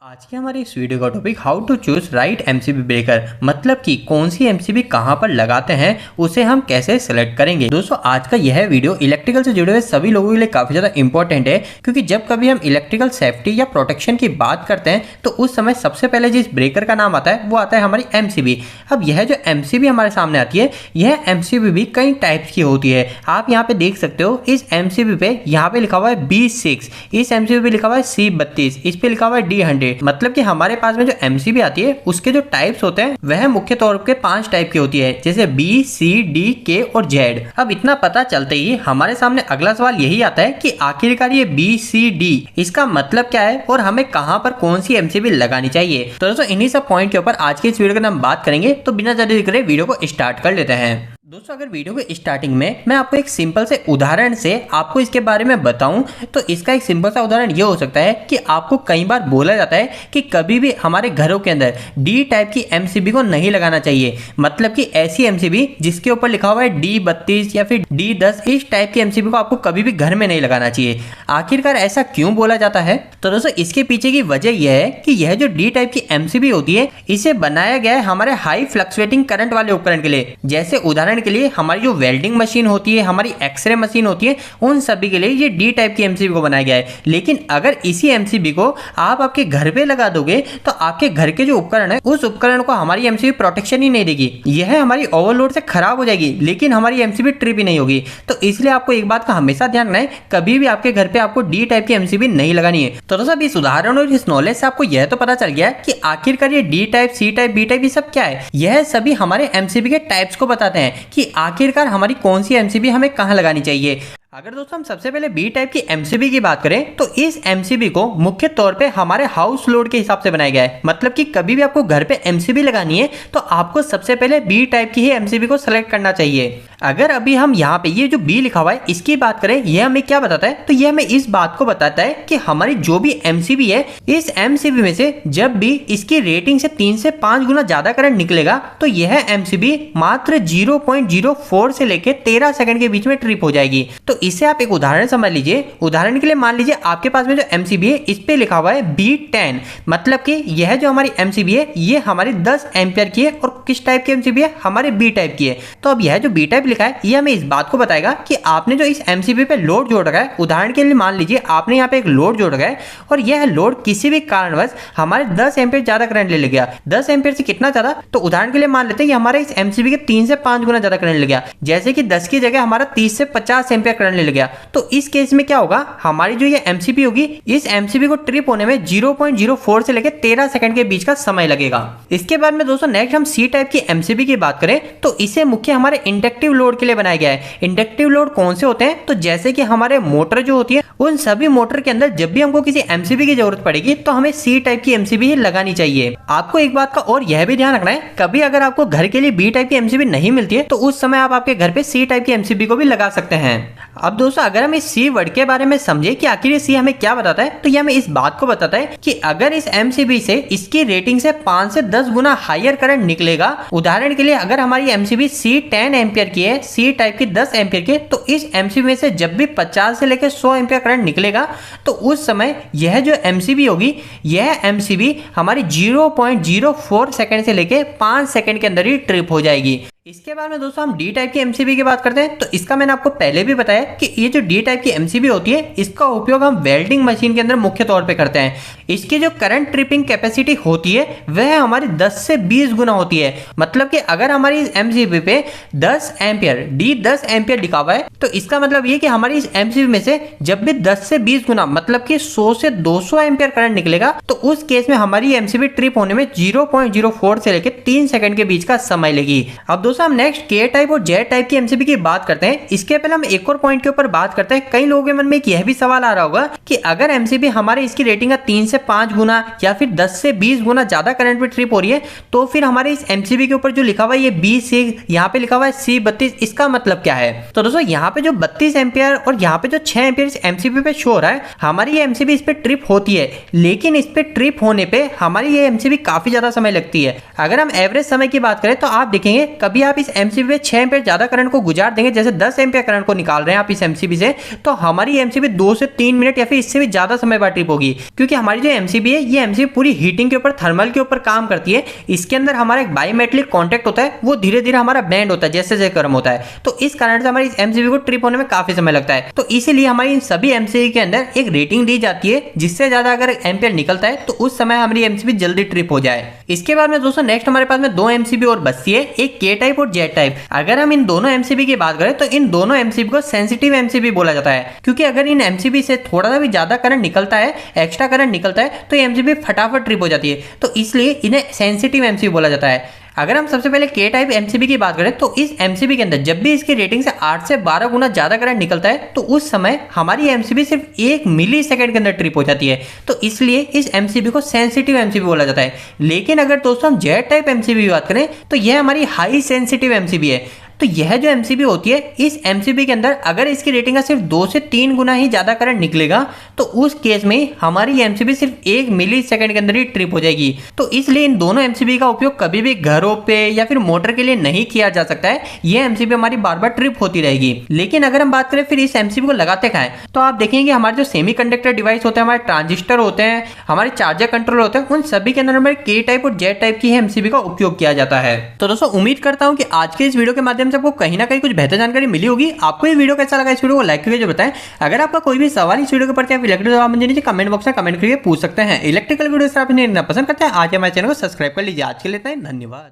आज की हमारी इस वीडियो का topic how to choose right MCB breaker, मतलब कि कौन सी एमसीबी कहां पर लगाते हैं उसे हम कैसे सेलेक्ट करेंगे। दोस्तों आज का यह वीडियो इलेक्ट्रिकल से जुड़े हुए सभी लोगों के लिए काफी ज्यादा इंपॉर्टेंट है, क्योंकि जब कभी हम इलेक्ट्रिकल सेफ्टी या प्रोटेक्शन की बात करते हैं तो उस समय सबसे पहले जिस ब्रेकर का नाम आता है वो आता है हमारी एमसीबी। अब यह जो एमसीबी हमारे सामने आती है, यह एमसीबी भी कई टाइप्स की होती है। आप यहाँ पे देख सकते हो, इस एमसीबी पे यहाँ पे लिखा हुआ है B6, इस एमसीबी पे लिखा हुआ है C32, इस पे लिखा हुआ है D100। मतलब कि हमारे पास में जो एमसीबी आती है उसके जो टाइप्स होते हैं वह मुख्य तौर पे 5 टाइप की होती है, जैसे B, C, D, K और Z। अब इतना पता चलते ही हमारे सामने अगला सवाल यही आता है कि आखिरकार ये B, C, D इसका मतलब क्या है और हमें कहां पर कौन सी एमसीबी लगानी चाहिए। तो दोस्तों इन्हीं सब पॉइंट के ऊपर आज की इस वीडियो के अंदर हम बात करेंगे, तो बिना ज्यादा देरी करे वीडियो को स्टार्ट कर लेते हैं। दोस्तों अगर वीडियो के स्टार्टिंग में मैं आपको एक सिंपल से उदाहरण से आपको इसके बारे में बताऊं, तो इसका एक सिंपल सा उदाहरण ये हो सकता है कि आपको कई बार बोला जाता है कि कभी भी हमारे घरों के अंदर डी टाइप की एमसीबी को नहीं लगाना चाहिए। मतलब कि ऐसी एमसीबी जिसके ऊपर लिखा हुआ है D32 या फिर D10, इस टाइप की एमसीबी को आपको कभी भी घर में नहीं लगाना चाहिए। आखिरकार ऐसा क्यों बोला जाता है? तो दोस्तों इसके पीछे की वजह यह है कि यह जो डी टाइप की एमसीबी होती है इसे बनाया गया है हमारे हाई फ्लक्चुएटिंग करंट वाले उपकरण के लिए। जैसे उदाहरण के लिए हमारी जो वेल्डिंग मशीन होती है, हमारी एक्सरे मशीन होती है, उन सभी के लिए ये डी टाइप की एमसीबी को बनाया गया है। लेकिन अगर इसी एमसीबी को आप आपके घर पे लगा दोगे तो आपके घर के जो उपकरण है उस उपकरण को हमारी एमसीबी प्रोटेक्शन ही नहीं देगी। यह हमारी ओवरलोड से खराब हो जाएगी, लेकिन हमारी एमसीबी ट्रिप ही नहीं होगी। तो इसलिए आपको एक बात का हमेशा ध्यान रखना है, कभी भी आपके घर पे आपको डी टाइप की एमसीबी नहीं लगानी है। तो दोस्तों इस उदाहरण और इस नॉलेज से आपको यह तो पता चल गया कि आखिरकार ये D type, C type, B type ये सब क्या है। यह सभी हमारे एमसीबी के टाइप्स को बताते हैं कि आखिरकार हमारी कौन सी एमसीबी हमें कहां लगानी चाहिए। अगर दोस्तों हम सबसे पहले बी टाइप की एमसीबी की बात करें, तो इस एमसीबी को मुख्य तौर पे हमारे हाउस लोड के हिसाब से बनाया गया है। मतलब कि कभी भी आपको घर पे एमसीबी लगानी है तो आपको सबसे पहले बी टाइप की ही एमसीबी को सेलेक्ट करना चाहिए। अगर अभी हम यहाँ पे ये जो बी लिखा हुआ है इसकी बात करें, यह हमें क्या बताता है? तो यह हमें इस बात को बताता है कि हमारी जो भी एमसीबी है, इस एमसीबी में से जब भी इसकी रेटिंग से 3 से 5 गुना ज्यादा करंट निकलेगा तो यह एमसीबी मात्र 0.04 से लेकर 13 सेकंड के बीच में ट्रिप हो जाएगी। तो इससे आप एक उदाहरण समझ लीजिए। उदाहरण के लिए मान लीजिए आपके पास में जो एमसीबी है इस पे लिखा हुआ है B10, मतलब कि यह जो हमारी एमसीबी है ये हमारी 10 एम्पियर की है और किस टाइप की एमसीबी है? हमारे बी टाइप की है। तो अब यह जो बी टाइप लिखा है ये हमें इस बात को बताएगा कि आपने जो इस एमसीबी पे लोड जोड़ रखा है, उदाहरण के लिए मान लीजिए आपने यहाँ पे एक लोड जोड़ रखा है और यह लोड किसी भी कारणवश हमारे 10 एम्पियर ज्यादा करंट ले गया। 10 एम्पियर से कितना ज्यादा? तो उदाहरण के लिए मान लेते हैं कि हमारे इस एमसीबी के 3 से 5 गुना ज्यादा करंट ले गया, जैसे कि 10 की जगह हमारा 30 से 50 एम्पियर करंट ले गया। तो इस केस में क्या होगा? हमारी जो ये एमसीबी होगी, इस एमसीबी को ट्रिप होने में 0.04 से लेकर 13 सेकंड के बीच का समय लगेगा। इसके बाद में दोस्तों नेक्स्ट हम सी टाइप की एमसीबी की बात करें, तो इसे मुख्य हमारे इंडक्टिव लोड के लिए बनाया गया है। इंडक्टिव लोड कौन से होते हैं? तो जैसे कि हमारे मोटर जो होती है, उन सभी मोटर के अंदर जब भी हमको किसी एमसीबी की जरूरत पड़ेगी तो हमें सी टाइप की एमसीबी ही लगानी चाहिए। आपको एक बात का और यह भी ध्यान रखना है, कभी अगर आपको घर के लिए बी टाइप की एमसीबी नहीं मिलती है तो उस समय आप आपके घर पे सी टाइप की एमसीबी को भी लगा सकते हैं। अब दोस्तों अगर हम इस सी वर्ड के बारे में समझे कि आखिर ये सी हमें क्या बताता है, तो ये हमें इस बात को बताता है कि अगर इस एमसीबी से इसकी रेटिंग से 5 से 10 गुना हायर करंट निकलेगा, उदाहरण के लिए अगर हमारी एमसीबी सी 10 एम्पियर की है, सी टाइप की 10 एम्पियर की, तो इस एमसीबी में से जब भी 50 से लेकर 100 एम्पियर करंट निकलेगा तो उस समय यह जो एमसीबी होगी, यह एमसीबी हमारी 0.04 सेकंड से लेकर 5 सेकंड के अंदर ही ट्रिप हो जाएगी। इसके बाद में दोस्तों हम डी टाइप की एमसीबी की बात करते हैं, तो इसका मैंने आपको पहले भी बताया कि ये जो डी टाइप की एमसीबी होती है इसका उपयोग हम वेल्डिंग मशीन के अंदर मुख्य तौर पे करते हैं। इसकी जो करंट ट्रिपिंग कैपेसिटी होती है वह हमारी 10 से 20 गुना होती है। मतलब कि अगर हमारी इस एमसीबी पे 10 एम्पियर D10 एम्पियर लिखा हुआ है तो इसका मतलब ये कि हमारी इस एमसीबी में से जब भी 10 से 20 गुना मतलब कि 100 से 200 एम्पियर करंट निकलेगा तो उस केस में हमारी एमसीबी ट्रिप होने में 0.04 से लेकर 3 सेकंड के बीच का समय लेगी। अब दोस्तों हम नेक्स्ट के टाइप और जेड टाइप की एमसीबी की बात करते हैं। इसके पहले हम एक और पॉइंट के ऊपर बात करते हैं। कई लोगों के मन में एक यह भी सवाल आ रहा होगा कि अगर एमसीबी हमारे इसकी रेटिंग का 3 से 5 गुना या फिर 10 से 20 गुना ज्यादा करंट पे ट्रिप हो रही है तो फिर हमारे इस एमसीबी के ऊपर जो लिखा हुआ है ये B6, यहाँ पे लिखा हुआ है C32, इसका मतलब क्या है? तो दोस्तों यहाँ पे जो 32 एम्पियर और यहाँ पे जो 6 एम्पियर इस एमसीबी पे शो हो रहा है, हमारी ये एमसीबी इस पे ट्रिप होती है, लेकिन इस पे ट्रिप होने पे हमारी ये एमसीबी काफी ज्यादा समय लगती है। अगर हम एवरेज समय की बात करें तो आप देखेंगे कभी आप इस एमसीबी पे 6 एम्पीयर ज्यादा करंट को गुजार देंगे, जैसे 10 एम्पीयर करंट को निकाल रहे हैं आप इस एमसीबी से, तो हमारी एमसीबी 2 से 3 मिनट या फिर इससे भी ज्यादा समय बाद ट्रिप होगी। क्योंकि हमारी जो एमसीबी है ये एमसीबी पूरी हीटिंग के ऊपर, थर्मल के ऊपर काम करती है। इसके अंदर हमारा एक बायोमेटलिक कॉन्टैक्ट होता है, वो धीरे धीरे हमारा बैंड होता है जैसे जैसे गर्म होता है। तो इस कारण से हमारी इस एमसीबी को ट्रिप होने में काफी समय लगता है। तो इसीलिए हमारी इन सभी एमसीबी के अंदर एक रेटिंग दी जाती है, जिससे ज्यादा अगर एम्पीयर निकलता है तो उस समय हमारी एमसीबी जल्दी ट्रिप हो जाए। इसके बाद में दोस्तों नेक्स्ट हमारे पास में 2 एमसीबी और बचती है, एक के टाइप और जेड टाइप। अगर हम इन दोनों एमसीबी की बात करें तो इन दोनों एमसीबी को सेंसिटिव एमसीबी बोला जाता है, क्योंकि अगर इन एमसीबी से थोड़ा सा भी ज्यादा करंट निकलता है, एक्स्ट्रा करंट निकलता है, तो एमसीबी फटाफट ट्रिप हो जाती है। तो इसलिए इन्हें सेंसिटिव एमसीबी बोला जाता है। अगर हम सबसे पहले के टाइप एमसीबी की बात करें तो इस एमसीबी के अंदर जब भी इसकी रेटिंग से 8 से 12 गुना ज्यादा करंट निकलता है तो उस समय हमारी एमसीबी सिर्फ 1 मिली सेकंड के अंदर ट्रिप हो जाती है। तो इसलिए इस एमसीबी को सेंसिटिव एमसीबी बोला जाता है। लेकिन अगर दोस्तों हम जेड टाइप एमसीबी की बात करें तो यह हमारी हाई सेंसिटिव एमसीबी है। तो यह जो एमसीबी होती है, इस एमसीबी के अंदर अगर इसकी रेटिंग का सिर्फ 2 से 3 गुना ही ज्यादा करंट निकलेगा तो उस केस में हमारी एमसीबी सिर्फ 1 मिली सेकंड के अंदर ही ट्रिप हो जाएगी। तो इसलिए इन दोनों एमसीबी का उपयोग कभी भी घरों पे या फिर मोटर के लिए नहीं किया जा सकता है। यह एमसीबी हमारी बार बार ट्रिप होती रहेगी। लेकिन अगर हम बात करें फिर इस एमसीबी को लगाते कहाँ हैं, तो आप देखेंगे हमारे जो सेमीकंडक्टर डिवाइस होते हैं, हमारे ट्रांजिस्टर होते हैं, हमारे चार्जर कंट्रोलर होते हैं, उन सभी के अंदर हमारे के टाइप और जेड टाइप की एमसीबी का उपयोग किया जाता है। तो दोस्तों उम्मीद करता हूं कि आज के इस वीडियो के माध्यम से आपको कहीं ना कहीं कुछ बेहतर जानकारी मिली होगी। आपको ये वीडियो कैसा लगा, इस वीडियो को लाइक करके जो बताएं। अगर आपका कोई भी सवाल इस वीडियो के प्रति आप इलेक्ट्रिकल जवाब मुझे नीचे कमेंट बॉक्स में कमेंट करके पूछ सकते हैं। इलेक्ट्रिकल वीडियो से आप इन्हें पसंद करते हैं, आज हमारे चैनल को सब्सक्राइब कर लीजिए। आज के लिए इतना ही, धन्यवाद।